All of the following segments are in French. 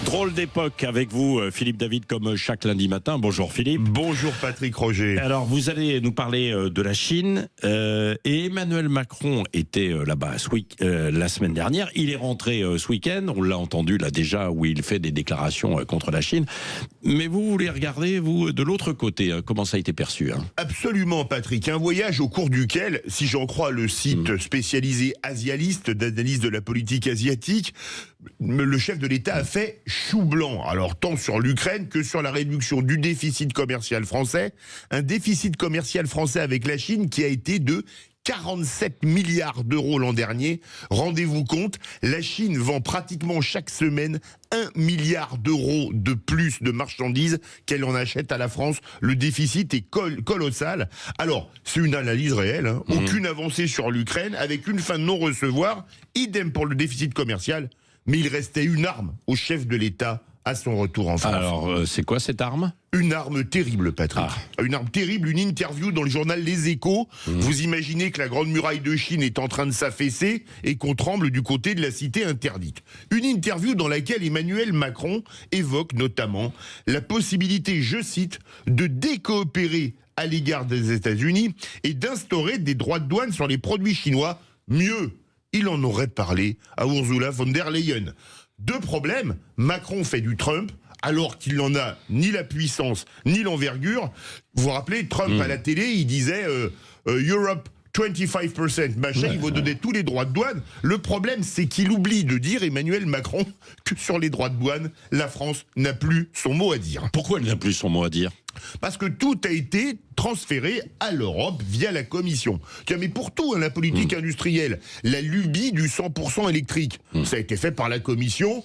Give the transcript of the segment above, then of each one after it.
Drôle d'époque avec vous, Philippe David, comme chaque lundi matin. Bonjour Philippe. Bonjour Patrick Roger. Alors vous allez nous parler de la Chine et Emmanuel Macron était là-bas la semaine dernière. Il est rentré ce week-end, on l'a entendu là déjà où il fait des déclarations contre la Chine. Mais vous voulez regarder, vous, de l'autre côté, comment ça a été perçu Absolument Patrick, un voyage au cours duquel, si j'en crois le site spécialisé Asialiste d'analyse de la politique asiatique, le chef de l'État a fait chou blanc. Alors tant sur l'Ukraine que sur la réduction du déficit commercial français. Un déficit commercial français avec la Chine qui a été de 47 milliards d'euros l'an dernier. Rendez-vous compte, la Chine vend pratiquement chaque semaine 1 milliard d'euros de plus de marchandises qu'elle en achète à la France. Le déficit est colossal. Alors, c'est une analyse réelle. Aucune avancée sur l'Ukraine, avec une fin de non-recevoir. Idem pour le déficit commercial. Mais il restait une arme au chef de l'État à son retour en France. Alors, c'est quoi cette arme ? Une arme terrible, Patrick. Une arme terrible, une interview dans le journal Les Échos. Vous imaginez que la Grande Muraille de Chine est en train de s'affaisser et qu'on tremble du côté de la cité interdite. Une interview dans laquelle Emmanuel Macron évoque notamment la possibilité, je cite, de décoopérer à l'égard des États-Unis et d'instaurer des droits de douane sur les produits chinois. Mieux, il en aurait parlé à Ursula von der Leyen. Deux problèmes, Macron fait du Trump, alors qu'il n'en a ni la puissance, ni l'envergure. Vous vous rappelez, Trump à la télé, il disait Europe 25%, machin, il va donner tous les droits de douane. Le problème, c'est qu'il oublie de dire, Emmanuel Macron, que sur les droits de douane, la France n'a plus son mot à dire. Pourquoi elle n'a plus son mot à dire ? Parce que tout a été transféré à l'Europe via la Commission. Tiens, mais pour tout, la politique industrielle, la lubie du 100% électrique, ça a été fait par la Commission.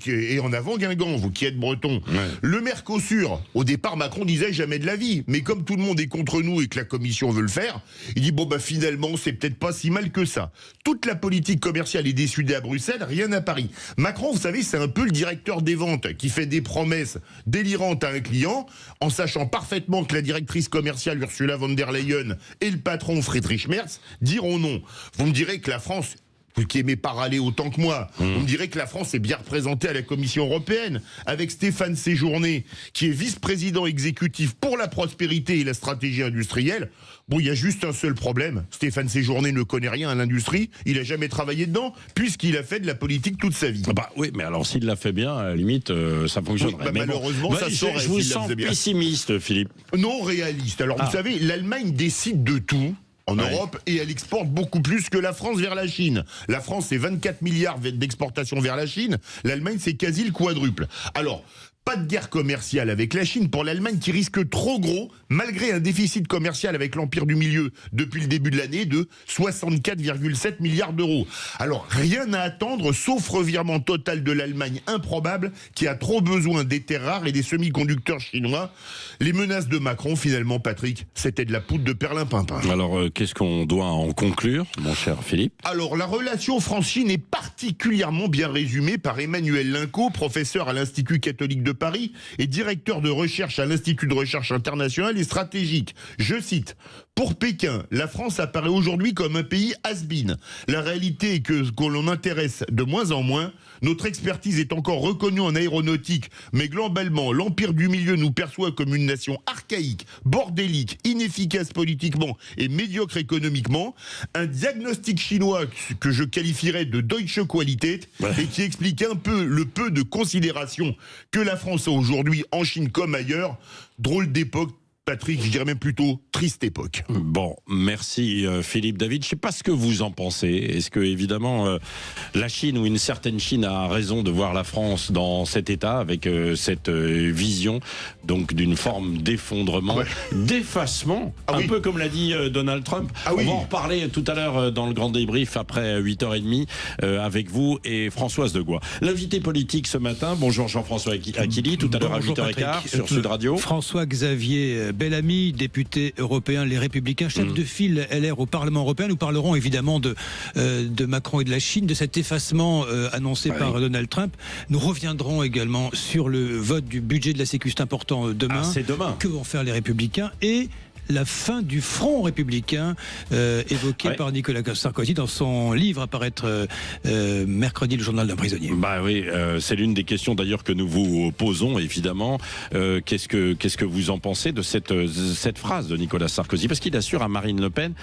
Et en avant Guingamp, vous qui êtes breton. Le Mercosur, au départ Macron disait jamais de la vie, mais comme tout le monde est contre nous et que la Commission veut le faire, il dit finalement c'est peut-être pas si mal que ça. Toute la politique commerciale est décidée à Bruxelles, rien à Paris. Macron, vous savez, c'est un peu le directeur des ventes qui fait des promesses délirantes à un client, en sachant parfaitement que la directrice commerciale Ursula von der Leyen et le patron Friedrich Merz diront non. Vous me direz que la France, vous qui aimez pas râler autant que moi, on me dirait que la France est bien représentée à la Commission européenne, avec Stéphane Séjourné, qui est vice-président exécutif pour la prospérité et la stratégie industrielle. Il y a juste un seul problème. Stéphane Séjourné ne connaît rien à l'industrie, il a jamais travaillé dedans, puisqu'il a fait de la politique toute sa vie. Oui, mais alors s'il l'a fait bien, à la limite, ça fonctionnerait. Malheureusement, ça saurait. Je vous sens pessimiste, Philippe. Non, réaliste. Alors vous savez, l'Allemagne décide de tout en Europe, et elle exporte beaucoup plus que la France vers la Chine. La France, c'est 24 milliards d'exportations vers la Chine. L'Allemagne, c'est quasi le quadruple. Alors, pas de guerre commerciale avec la Chine pour l'Allemagne qui risque trop gros, malgré un déficit commercial avec l'Empire du Milieu depuis le début de l'année de 64,7 milliards d'euros. Alors, rien à attendre, sauf revirement total de l'Allemagne improbable, qui a trop besoin des terres rares et des semi-conducteurs chinois. Les menaces de Macron, finalement, Patrick, c'était de la poudre de perlimpinpin. Alors, qu'est-ce qu'on doit en conclure, mon cher Philippe ? Alors, la relation France-Chine est particulièrement bien résumée par Emmanuel Linco, professeur à l'Institut catholique de Paris et directeur de recherche à l'Institut de recherche internationale et stratégique. Je cite: pour Pékin, la France apparaît aujourd'hui comme un pays has-been. La réalité est que l'on intéresse de moins en moins. Notre expertise est encore reconnue en aéronautique, mais globalement, l'Empire du Milieu nous perçoit comme une nation archaïque, bordélique, inefficace politiquement et médiocre économiquement. Un diagnostic chinois que je qualifierais de Deutsche Qualität et qui explique un peu le peu de considération que la France a aujourd'hui en Chine comme ailleurs. Drôle d'époque, Patrick, je dirais même plutôt triste époque. Bon, merci Philippe David. Je ne sais pas ce que vous en pensez. Est-ce que, évidemment, la Chine ou une certaine Chine a raison de voir la France dans cet état, avec cette vision donc d'une forme d'effondrement, d'effacement, un peu comme l'a dit Donald Trump. On va en reparler tout à l'heure dans le grand débrief après 8h30 avec vous et Françoise Degois. L'invité politique ce matin, bonjour Jean-François Aquili, tout à l'heure à 8h15 sur Sud Radio. François-Xavier Bellamy, député européen Les Républicains, chef de file LR au Parlement européen. Nous parlerons évidemment de Macron et de la Chine, de cet effacement annoncé par Donald Trump. Nous reviendrons également sur le vote du budget de la Sécu, c'est important demain. C'est demain. Que vont faire les Républicains et la fin du front républicain évoqué par Nicolas Sarkozy dans son livre à paraître mercredi, le journal d'un prisonnier. Bah oui, c'est l'une des questions d'ailleurs que nous vous posons évidemment. Qu'est-ce que vous en pensez de cette phrase de Nicolas Sarkozy? Parce qu'il assure à Marine Le Pen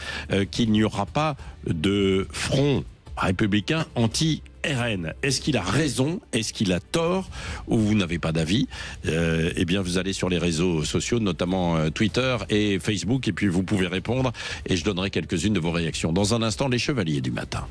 qu'il n'y aura pas de front républicain anti-RN. Est-ce qu'il a raison? Est-ce qu'il a tort? Ou vous n'avez pas d'avis? Eh bien, vous allez sur les réseaux sociaux, notamment Twitter et Facebook, et puis vous pouvez répondre, et je donnerai quelques-unes de vos réactions. Dans un instant, les Chevaliers du matin.